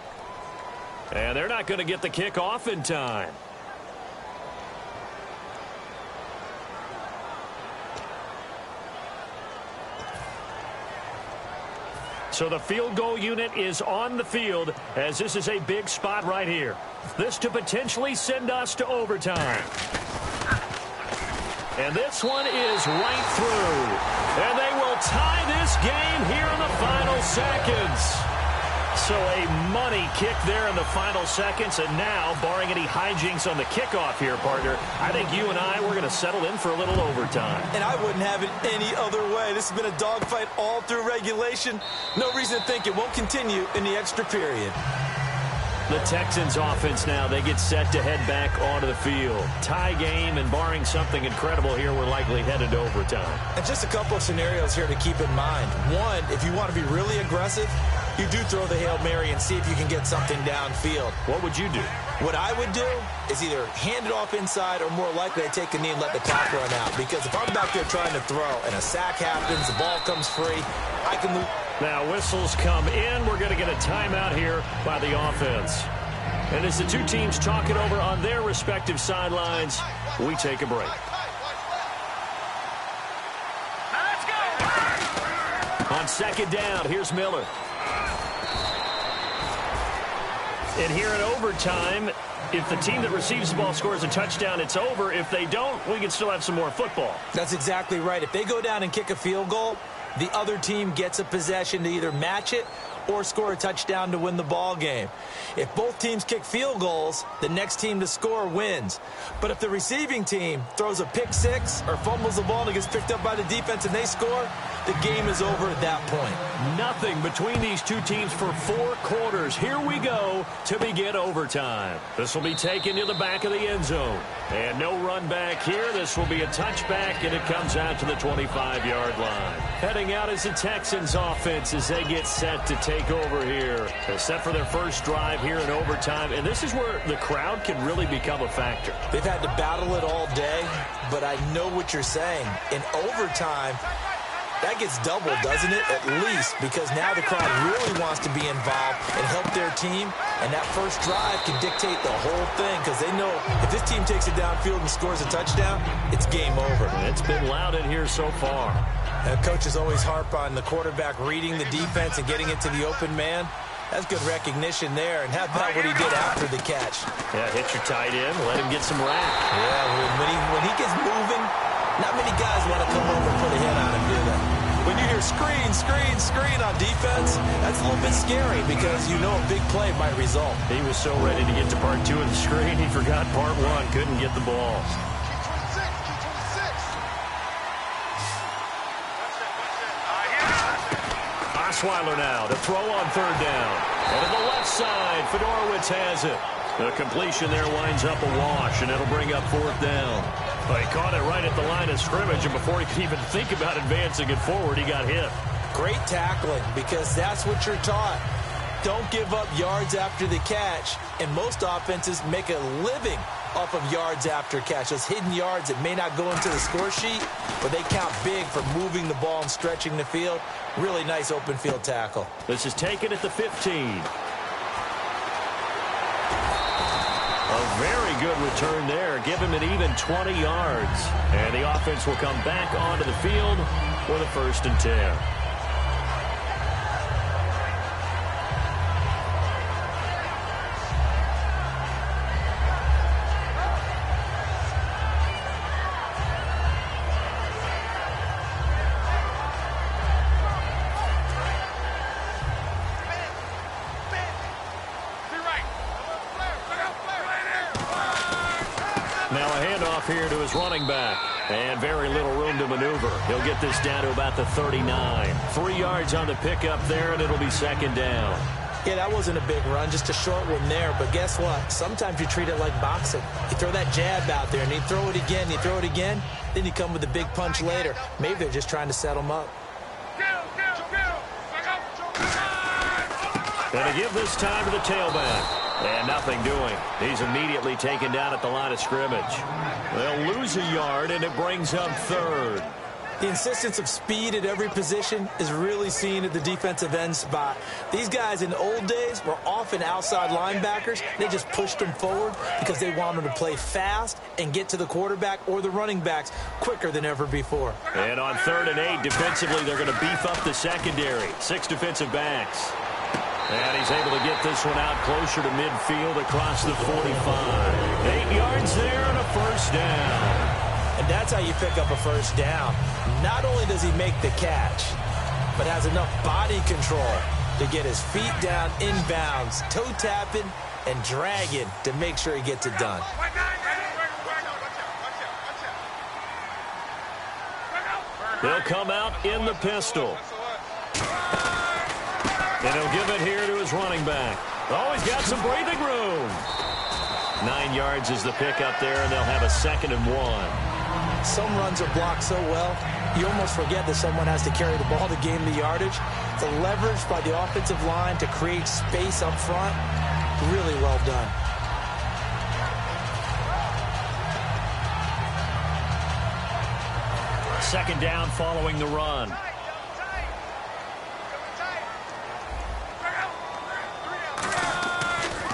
And they're not going to get the kick off in time. So the field goal unit is on the field as this is a big spot right here. This to potentially send us to overtime. And this one is right through. And they will tie this game here in the final seconds. So a money kick there in the final seconds. And now, barring any hijinks on the kickoff here, partner, I think you and I, we're going to settle in for a little overtime. And I wouldn't have it any other way. This has been a dogfight all through regulation. No reason to think it won't continue in the extra period. The Texans offense now, they get set to head back onto the field. Tie game, and barring something incredible here, we're likely headed to overtime. And just a couple of scenarios here to keep in mind. One, if you want to be really aggressive, you do throw the Hail Mary and see if you can get something downfield. What would you do? What I would do is either hand it off inside or more likely I take a knee and let the clock run out. Because if I'm back there trying to throw and a sack happens, the ball comes free, I can lose. Now whistles come in. We're going to get a timeout here by the offense. And as the two teams talk it over on their respective sidelines, we take a break. Let's go! On second down, here's Miller. And here in overtime, if the team that receives the ball scores a touchdown, it's over. If they don't, we can still have some more football. That's exactly right. If they go down and kick a field goal, the other team gets a possession to either match it or score a touchdown to win the ball game. If both teams kick field goals, the next team to score wins. But if the receiving team throws a pick six or fumbles the ball and it gets picked up by the defense and they score, the game is over at that point. Nothing between these two teams for 4 quarters. Here we go to begin overtime. This will be taken to the back of the end zone. And no run back here. This will be a touchback, and it comes out to the 25-yard line. Heading out is the Texans offense as they get set to take over here. They're set for their first drive here in overtime, and this is where the crowd can really become a factor. They've had to battle it all day, but I know what you're saying. In overtime, that gets doubled, doesn't it? At least, because now the crowd really wants to be involved and help their team, and that first drive can dictate the whole thing because they know if this team takes it downfield and scores a touchdown, it's game over. It's been loud in here so far. And coaches always harp on the quarterback reading the defense and getting it to the open man. That's good recognition there. And how about what he did after the catch? Yeah, hit your tight end, let him get some rap. Yeah, when he gets moving, not many guys want to come over and put a hit on him, do they? When you hear screen, screen, screen on defense, that's a little bit scary because you know a big play might result. He was so ready to get to part 2 of the screen, he forgot part 1, couldn't get the ball. Osweiler now to throw on third down. And to the left side, Fedorowicz has it. The completion there winds up a wash, and it'll bring up fourth down. Well, he caught it right at the line of scrimmage, and before he could even think about advancing it forward, he got hit. Great tackling, because that's what you're taught. Don't give up yards after the catch, and most offenses make a living off of yards after catch. Those hidden yards that may not go into the score sheet, but they count big for moving the ball and stretching the field. Really nice open field tackle. This is taken at the 15. A very good return there. Give him an even 20 yards. And the offense will come back onto the field for the 1st and 10. handoff here to his running back. And very little room to maneuver. He'll get this down to about the 39. 3 yards on the pickup there, and it'll be second down. Yeah, that wasn't a big run, just a short one there. But guess what? Sometimes you treat it like boxing. You throw that jab out there, and you throw it again, you throw it again, then you come with a big punch later. Maybe they're just trying to set him up. And to give this time to the tailback. And nothing doing. He's immediately taken down at the line of scrimmage. They'll lose a yard, and it brings up third. The insistence of speed at every position is really seen at the defensive end spot. These guys in the old days were often outside linebackers. They just pushed them forward because they wanted them to play fast and get to the quarterback or the running backs quicker than ever before. And on 3rd and 8, defensively, they're going to beef up the secondary. 6 defensive backs. And he's able to get this one out closer to midfield across the 45. 8 yards there and a first down. And that's how you pick up a first down. Not only does he make the catch, but has enough body control to get his feet down inbounds, toe tapping and dragging to make sure he gets it done. He'll come out in the pistol. And he'll give it here to his running back. Oh, he's got some breathing room. 9 yards is the pickup there, and they'll have a 2nd and 1. Some runs are blocked so well, you almost forget that someone has to carry the ball to gain the yardage. The leverage by the offensive line to create space up front, really well done. Second down following the run.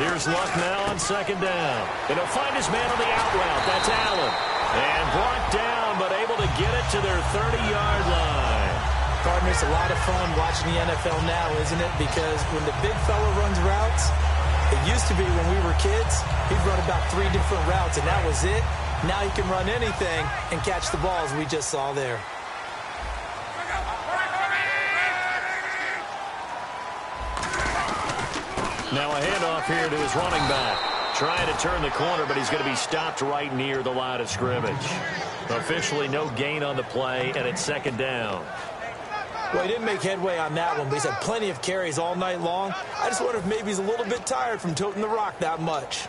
Here's Luck now on 2nd down. And he'll find his man on the out route. That's Allen. And brought down, but able to get it to their 30-yard line. Partner, it's a lot of fun watching the NFL now, isn't it? Because when the big fella runs routes, it used to be when we were kids, he'd run about 3 different routes, and that was it. Now he can run anything and catch the ball, as we just saw there. Now a handoff here to his running back. Trying to turn the corner, but he's going to be stopped right near the line of scrimmage. Officially no gain on the play, and it's 2nd down. Well, he didn't make headway on that one, but he's had plenty of carries all night long. I just wonder if maybe he's a little bit tired from toting the rock that much.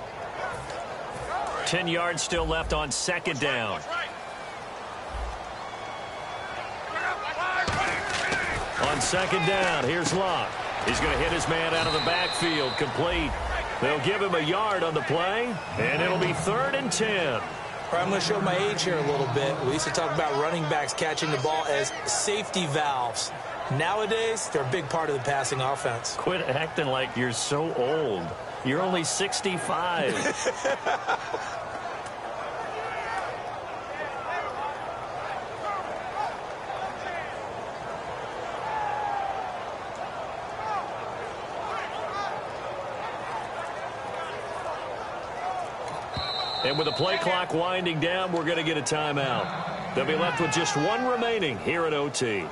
10 yards still left on 2nd down. On 2nd down, here's Luck. He's going to hit his man out of the backfield, complete. They'll give him a yard on the play, and it'll be 3rd and 10. I'm going to show my age here a little bit. We used to talk about running backs catching the ball as safety valves. Nowadays, they're a big part of the passing offense. Quit acting like you're so old. You're only 65. And with the play clock winding down, we're going to get a timeout. They'll be left with just 1 remaining here at OT.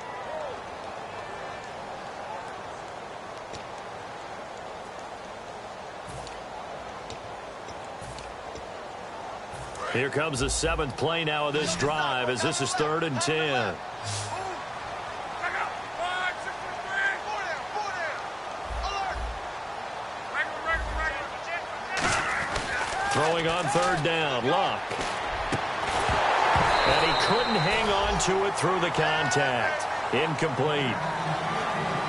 Here comes the 7th play now of this drive, as this is 3rd and 10. Throwing on 3rd down, Luck. And he couldn't hang on to it through the contact. Incomplete.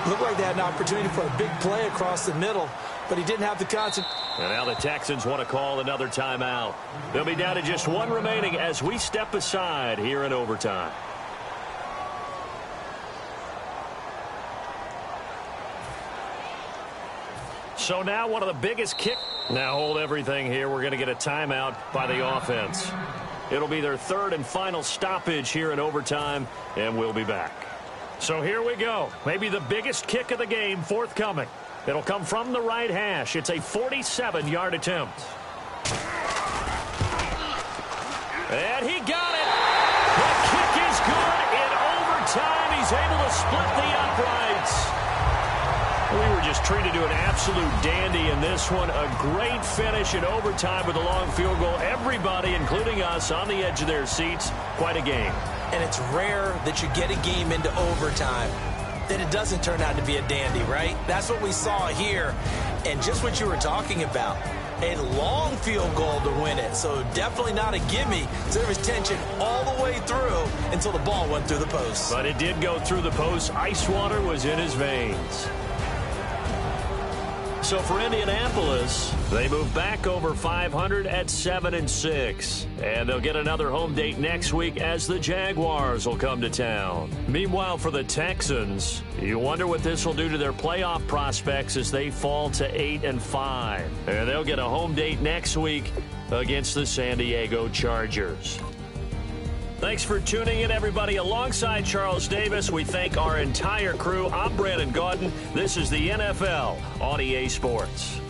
Looked like they had an opportunity for a big play across the middle, but he didn't have the concentration. And now the Texans want to call another timeout. They'll be down to just 1 remaining as we step aside here in overtime. So now one of the biggest kick. Now hold everything here. We're going to get a timeout by the offense. It'll be their 3rd and final stoppage here in overtime, and we'll be back. So here we go. Maybe the biggest kick of the game forthcoming. It'll come from the right hash. It's a 47-yard attempt. And he got it. The kick is good in overtime. He's able to split the uprights. We were just treated to an absolute dandy in this one. A great finish in overtime with a long field goal. Everybody, including us, on the edge of their seats. Quite a game. And it's rare that you get a game into overtime that it doesn't turn out to be a dandy, right? That's what we saw here. And just what you were talking about, a long field goal to win it. So definitely not a gimme. So there was tension all the way through until the ball went through the post. But it did go through the post. Ice water was in his veins. So for Indianapolis, they move back over 500 at 7-6. And they'll get another home date next week as the Jaguars will come to town. Meanwhile, for the Texans, you wonder what this will do to their playoff prospects as they fall to 8-5. And they'll get a home date next week against the San Diego Chargers. Thanks for tuning in, everybody. Alongside Charles Davis, we thank our entire crew. I'm Brandon Gaudin. This is the NFL on EA Sports.